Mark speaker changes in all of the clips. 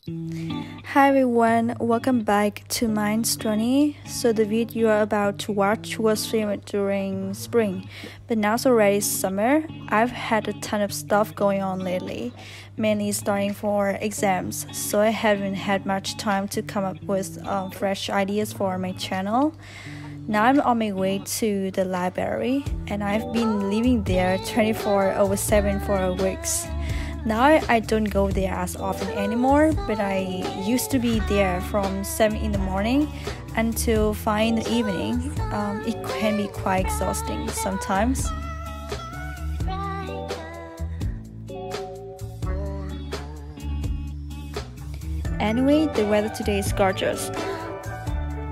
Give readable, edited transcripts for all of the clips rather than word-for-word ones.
Speaker 1: Hi everyone, welcome back to MINH's journey. So the video you are about to watch was filmed during spring, but now it's already summer. I've had a ton of stuff going on lately, mainly studying for exams, so I haven't had much time to come up with fresh ideas for my channel. Now I'm on my way to the library, and I've been living there 24/7 for weeks. Now I don't go there as often anymore, but I used to be there from 7 in the morning until 5 in the evening. It can be quite exhausting sometimes. Anyway, the weather today is gorgeous.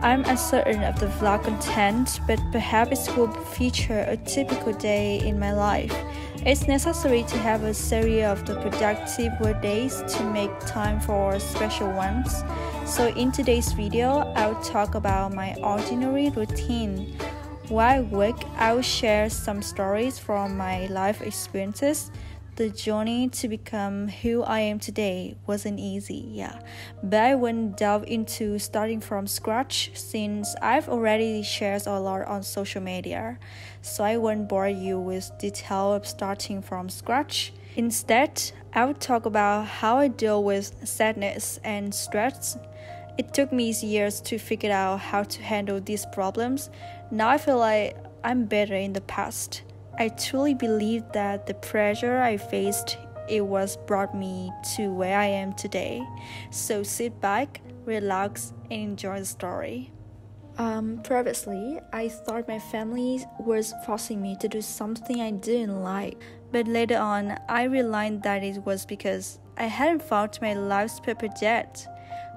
Speaker 1: I'm uncertain of the vlog content, but perhaps it will feature a typical day in my life. It's necessary to have a series of the productive work days to make time for special ones. So in today's video, I'll talk about my ordinary routine. While I work, I will share some stories from my life experiences. The journey to become who I am today wasn't easy, but I won't delve into starting from scratch since I've already shared a lot on social media, so I won't bore you with detail of starting from scratch. Instead, I will talk about how I deal with sadness and stress. It took me years to figure out how to handle these problems. Now I feel like I'm better in the past. I truly believe that the pressure I faced, it was brought me to where I am today. So sit back, relax, and enjoy the story. Previously, I thought my family was forcing me to do something I didn't like. But later on, I realized that it was because I hadn't found my life's purpose yet.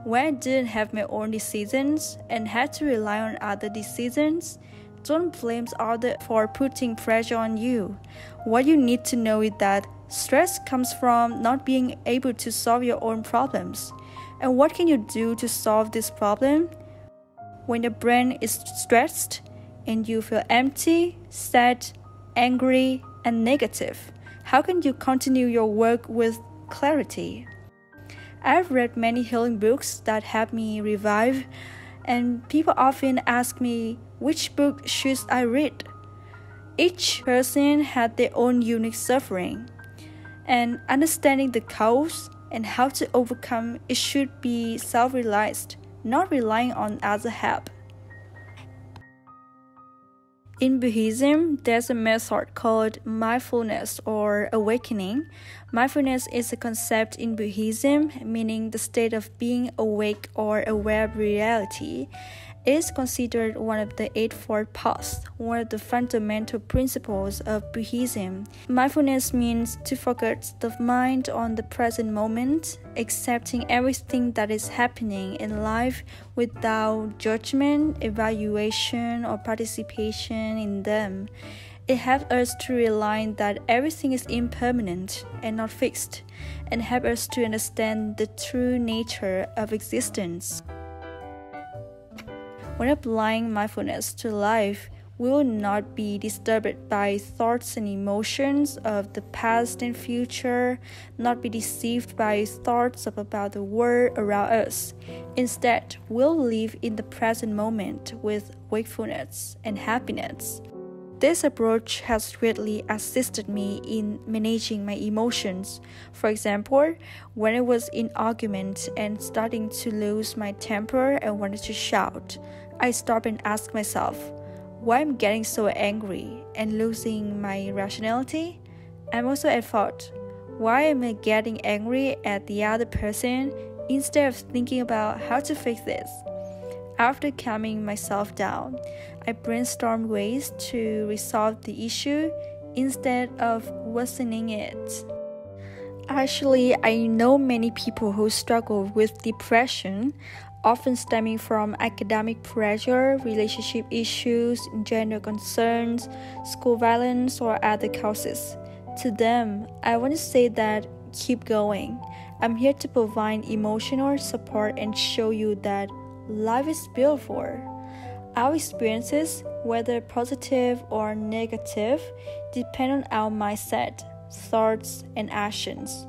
Speaker 1: When I didn't have my own decisions and had to rely on other decisions, don't blame others for putting pressure on you. What you need to know is that stress comes from not being able to solve your own problems. And what can you do to solve this problem? When your brain is stressed and you feel empty, sad, angry, and negative, how can you continue your work with clarity? I've read many healing books that help me revive, and people often ask me, which book should I read? Each person had their own unique suffering, and understanding the cause and how to overcome it should be self-realized, not relying on other help. In Buddhism, there's a method called mindfulness or awakening. Mindfulness is a concept in Buddhism, meaning the state of being awake or aware of reality. It is considered one of the Eightfold Paths, one of the fundamental principles of Buddhism. Mindfulness means to focus the mind on the present moment, accepting everything that is happening in life without judgment, evaluation, or participation in them. It helps us to realize that everything is impermanent and not fixed, and helps us to understand the true nature of existence. When applying mindfulness to life, we will not be disturbed by thoughts and emotions of the past and future, not be deceived by thoughts about the world around us. Instead, we'll live in the present moment with wakefulness and happiness. This approach has greatly assisted me in managing my emotions. For example, when I was in argument and starting to lose my temper and wanted to shout, I stopped and asked myself, why I'm getting so angry and losing my rationality? I'm also at fault. Why am I getting angry at the other person instead of thinking about how to fix this? After calming myself down, I brainstormed ways to resolve the issue instead of worsening it. Actually, I know many people who struggle with depression, often stemming from academic pressure, relationship issues, gender concerns, school violence, or other causes. To them, I want to say that keep going. I'm here to provide emotional support and show you that life is beautiful. Our experiences, whether positive or negative, depend on our mindset, thoughts, and actions.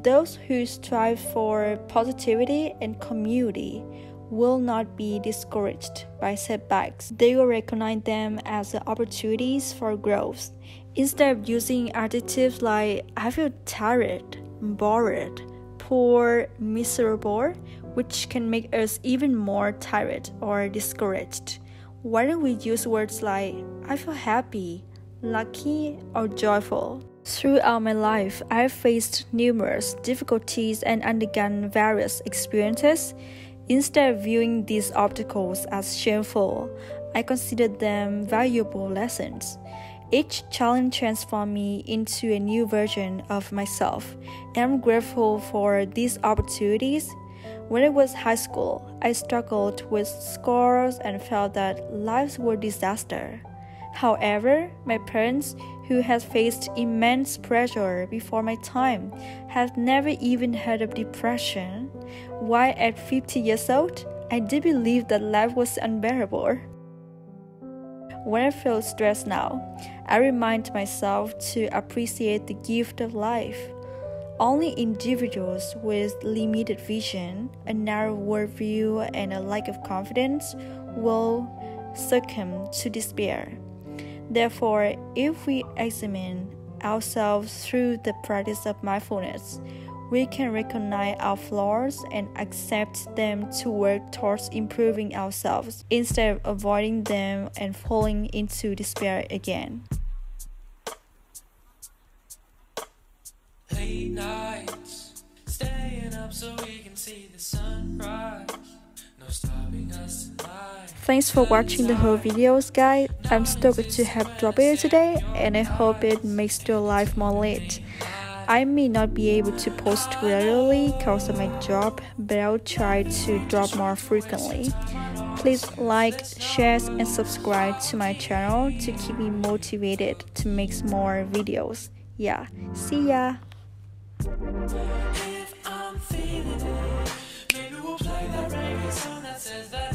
Speaker 1: Those who strive for positivity and community will not be discouraged by setbacks. They will recognize them as opportunities for growth. Instead of using adjectives like I feel tired, bored, poor, miserable, which can make us even more tired or discouraged, why don't we use words like I feel happy, lucky, or joyful? Throughout my life, I have faced numerous difficulties and undergone various experiences. Instead of viewing these obstacles as shameful, I consider them valuable lessons. Each challenge transformed me into a new version of myself, and I'm grateful for these opportunities. When I was high school, I struggled with scores and felt that lives were a disaster. However, my parents, who had faced immense pressure before my time, have never even heard of depression. Why at 50 years old, I did believe that life was unbearable. When I feel stressed now, I remind myself to appreciate the gift of life. Only individuals with limited vision, a narrow worldview, and a lack of confidence will succumb to despair. Therefore, if we examine ourselves through the practice of mindfulness, we can recognize our flaws and accept them to work towards improving ourselves instead of avoiding them and falling into despair again.
Speaker 2: Late nights, staying up so we can see the sunrise. No stopping us tonight.
Speaker 1: Thanks for watching the whole videos, guys. I'm stoked to have dropped it today, and I hope it makes your life more lit. I may not be able to post regularly because of my job, but I'll try to drop more frequently. Please like, share, and subscribe to my channel to keep me motivated to make more videos. Yeah, see ya!
Speaker 2: If I'm feeling it, maybe we'll play that reggae song that says that